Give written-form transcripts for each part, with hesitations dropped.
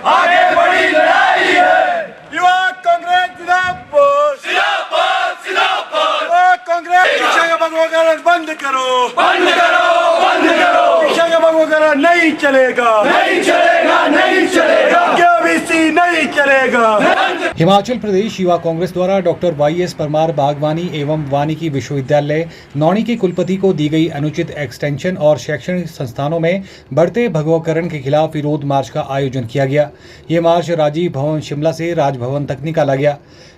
आगे बड़ी लड़ाई है। युवा कांग्रेस जिंदाबाद जिंदाबाद जिंदाबाद। युवा कांग्रेस शिक्षा का भगवाकरण बंद करो, बंद करो, बंद करो। शिक्षा का भगवाकरण नहीं चलेगा, नहीं चलेगा, नहीं चलेगा। ओबीसी नहीं चलेगा। हिमाचल प्रदेश युवा कांग्रेस द्वारा डॉक्टर YS परमार बागवानी एवं वानिकी विश्वविद्यालय नौणी के कुलपति को दी गई अनुचित एक्सटेंशन और शैक्षणिक संस्थानों में बढ़ते भगवाकरण के खिलाफ विरोध मार्च का आयोजन किया गया। ये मार्च राजीव भवन शिमला से राजभवन तक निकाला गया।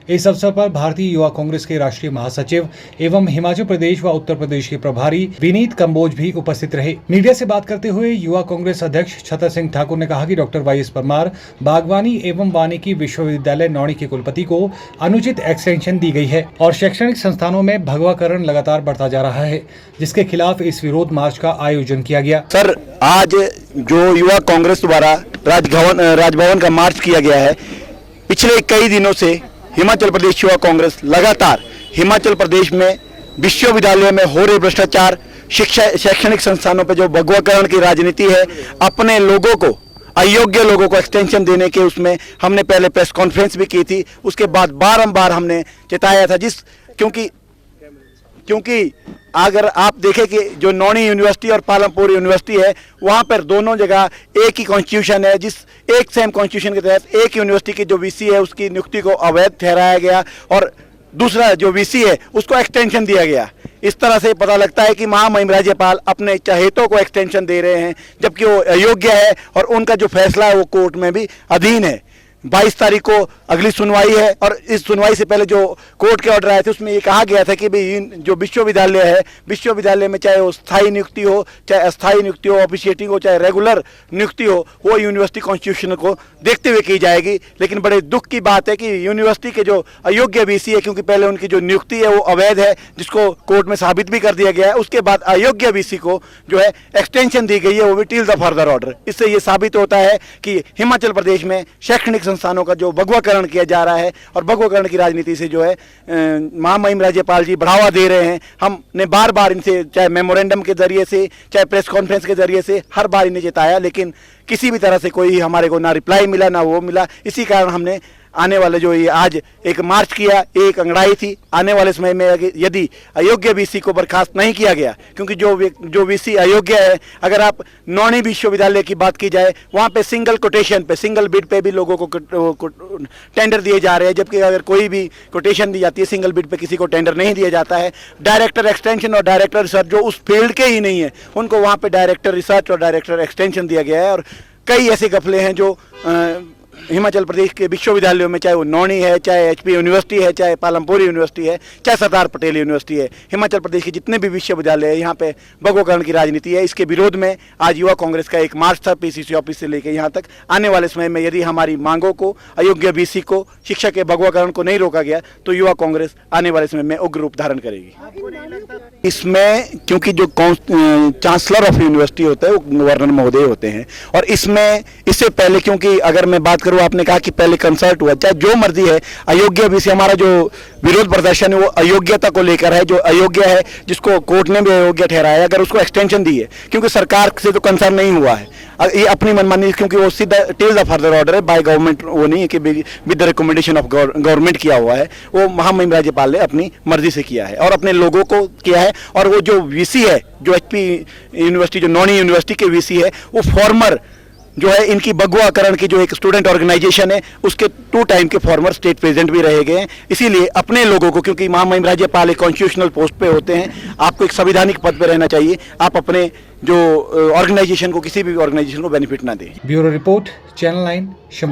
इस अवसर पर भारतीय युवा कांग्रेस के राष्ट्रीय महासचिव एवं हिमाचल प्रदेश व उत्तर प्रदेश के प्रभारी विनीत कंबोज भी उपस्थित रहे। मीडिया से बात करते हुए युवा कांग्रेस अध्यक्ष छतर सिंह ठाकुर ने कहा कि डॉक्टर YS परमार बागवानी एवं वानिकी विश्वविद्यालय नौणी के कुलपति को अनुचित एक्सटेंशन दी गई है और शैक्षणिक संस्थानों में भगवाकरण लगातार बढ़ता जा रहा है, जिसके खिलाफ इस विरोध मार्च का आयोजन किया गया। सर, आज जो युवा कांग्रेस द्वारा राजभवन का मार्च किया गया है, पिछले कई दिनों से हिमाचल प्रदेश युवा कांग्रेस लगातार हिमाचल प्रदेश में विश्वविद्यालय में हो रहे भ्रष्टाचार, शैक्षणिक संस्थानों पर जो भगवाकरण की राजनीति है, अपने लोगों को, अयोग्य लोगों को एक्सटेंशन देने के उसमें हमने पहले प्रेस कॉन्फ्रेंस भी की थी। उसके बाद बारंबार हमने चेताया था, क्योंकि अगर आप देखें कि जो नौणी यूनिवर्सिटी और पालमपुर यूनिवर्सिटी है, वहाँ पर दोनों जगह एक ही कॉन्स्टिट्यूशन है, जिस एक सेम कॉन्स्टिट्यूशन के तहत एक यूनिवर्सिटी की जो VC है उसकी नियुक्ति को अवैध ठहराया गया और दूसरा जो VC है उसको एक्सटेंशन दिया गया। इस तरह से पता लगता है कि महामहिम राज्यपाल अपने चहेतों को एक्सटेंशन दे रहे हैं, जबकि वो अयोग्य है और उनका जो फैसला है वो कोर्ट में भी अधीन है। 22 तारीख को अगली सुनवाई है और इस सुनवाई से पहले जो कोर्ट के ऑर्डर आए थे उसमें ये कहा गया था कि भाई जो विश्वविद्यालय है, विश्वविद्यालय में चाहे वो स्थायी नियुक्ति हो, चाहे अस्थायी नियुक्ति हो, ऑफिशिएटिंग हो, चाहे रेगुलर नियुक्ति हो, वो यूनिवर्सिटी कॉन्स्टिट्यूशन को देखते हुए की जाएगी। लेकिन बड़े दुख की बात है कि यूनिवर्सिटी के जो अयोग्य VC है, क्योंकि पहले उनकी जो नियुक्ति है वो अवैध है, जिसको कोर्ट में साबित भी कर दिया गया है, उसके बाद अयोग्य VC को जो है एक्सटेंशन दी गई है, वो भी टिल द फर्दर ऑर्डर। इससे ये साबित होता है कि हिमाचल प्रदेश में शैक्षणिक संस्थानों का जो भगवाकरण किया जा रहा है और भगवाकरण की राजनीति से जो है महामहिम राज्यपाल जी बढ़ावा दे रहे हैं। हमने बार बार इनसे, चाहे मेमोरेंडम के जरिए से, चाहे प्रेस कॉन्फ्रेंस के जरिए से, हर बार इन्हें चेताया, लेकिन किसी भी तरह से कोई हमारे को ना रिप्लाई मिला, ना वो मिला। इसी कारण हमने आने वाले जो ये आज एक मार्च किया, एक अंगड़ाई थी। आने वाले समय में यदि अयोग्य VC को बर्खास्त नहीं किया गया, क्योंकि जो VC अयोग्य है, अगर आप नौणी विश्वविद्यालय की बात की जाए, वहाँ पे सिंगल कोटेशन पे, सिंगल बिड पे भी लोगों को टेंडर दिए जा रहे हैं, जबकि अगर कोई भी कोटेशन दी जाती है, सिंगल बिड पे किसी को टेंडर नहीं दिया जाता है। डायरेक्टर एक्सटेंशन और डायरेक्टर रिसर्च जो उस फील्ड के ही नहीं है, उनको वहाँ पे डायरेक्टर रिसर्च और डायरेक्टर एक्सटेंशन दिया गया है। और कई ऐसे घपले हैं जो हिमाचल प्रदेश के विश्वविद्यालयों में, चाहे वो नौणी है, चाहे HP यूनिवर्सिटी है, चाहे पालमपुर यूनिवर्सिटी है, चाहे सरदार पटेल यूनिवर्सिटी है, हिमाचल प्रदेश के जितने भी विश्वविद्यालय है, यहाँ पे भगवाकरण की राजनीति है। इसके विरोध में आज युवा कांग्रेस का एक मार्च था PCC ऑफिस से लेकर यहाँ तक। आने वाले समय में यदि हमारी मांगों को, अयोग्य VC को, शिक्षा के भगवाकरण को नहीं रोका गया, तो युवा कांग्रेस आने वाले समय में उग्र रूप धारण करेगी। इसमें क्योंकि जो चांसलर ऑफ यूनिवर्सिटी होता है वो गवर्नर महोदय होते हैं, और इसमें इससे पहले, क्योंकि अगर मैं बात करूँ, आपने कहा कि पहले कंसल्ट हुआ, चाहे जो मर्जी है, अयोग्य VC, हमारा जो विरोध प्रदर्शन है वो अयोग्यता को लेकर है। जो अयोग्य है, जिसको कोर्ट ने भी अयोग्य ठहराया, अगर उसको एक्सटेंशन दी है, क्योंकि सरकार से तो कंसर्न नहीं हुआ है, ये अपनी मनमानी, क्योंकि वो सीधा टिल द फर्दर ऑर्डर है, बाय गवर्नमेंट, वो नहीं है कि with the recommendation of government किया हुआ है। वो महामहिम राज्यपाल ने अपनी मर्जी से किया है और अपने लोगों को किया है। और वो जो VC है, जो HP यूनिवर्सिटी, जो नौणी यूनिवर्सिटी के VC है, वो फॉर्मर जो है, इनकी भगवाकरण की जो एक स्टूडेंट ऑर्गेनाइजेशन है, उसके 2 टाइम के फॉर्मर स्टेट प्रेसिडेंट भी रहे गए हैं। इसीलिए अपने लोगों को, क्योंकि महामहिम राज्यपाल एक कॉन्स्टिट्यूशनल पोस्ट पे होते हैं, आपको एक संवैधानिक पद पे रहना चाहिए, आप अपने जो ऑर्गेनाइजेशन को, किसी भी ऑर्गेनाइजेशन को बेनिफिट ना दें। Bureau report, channel 9 Shimla.